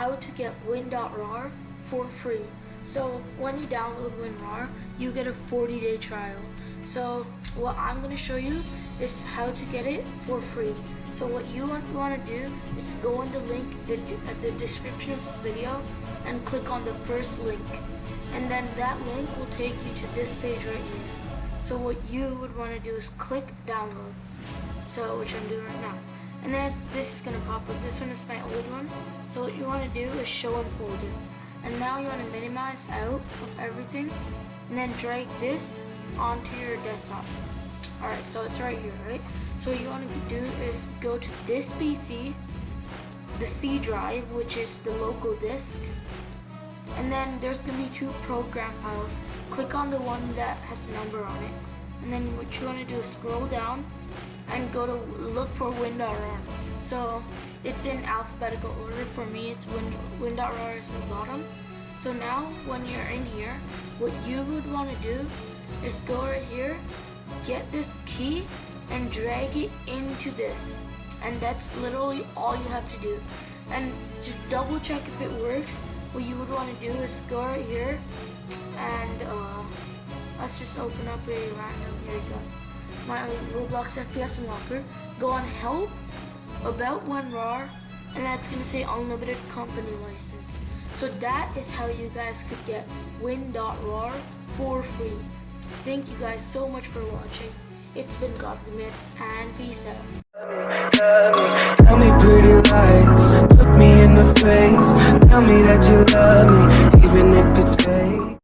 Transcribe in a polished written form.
how to get WINRAR for free. So when you download WINRAR, you get a 40-day trial. So what I'm going to show you is how to get it for free. So what you want to do is go in the link at the description of this video and click on the first link. And then that link will take you to this page right here. So what you would want to do is click download. So which I'm doing right now. And then this is going to pop up. This one is my old one. So what you want to do is show in folder. And now you want to minimize out of everything and then drag this onto your desktop. Alright, so it's right here, right? So what you want to do is go to this PC, the C drive, which is the local disk, and then there's going to be two program files. Click on the one that has a number on it, and then what you want to do is scroll down and go to look for WINRAR. So it's in alphabetical order. For me, it's WINRAR is at the bottom. So now when you're in here, what you would want to do is go right here, get this key and drag it into this, and that's literally all you have to do. And to double check if it works, what you would want to do is go right here and let's just open up a random, here we go, my Roblox FPS Unlocker, go on help, about WINRAR, and that's going to say unlimited company license. So that is how you guys could get WINRAR for free. Thank you guys so much for watching. It's been God the Myth, and peace out. Tell me pretty lies, look me in the face, tell me that you love me, even if it's fake.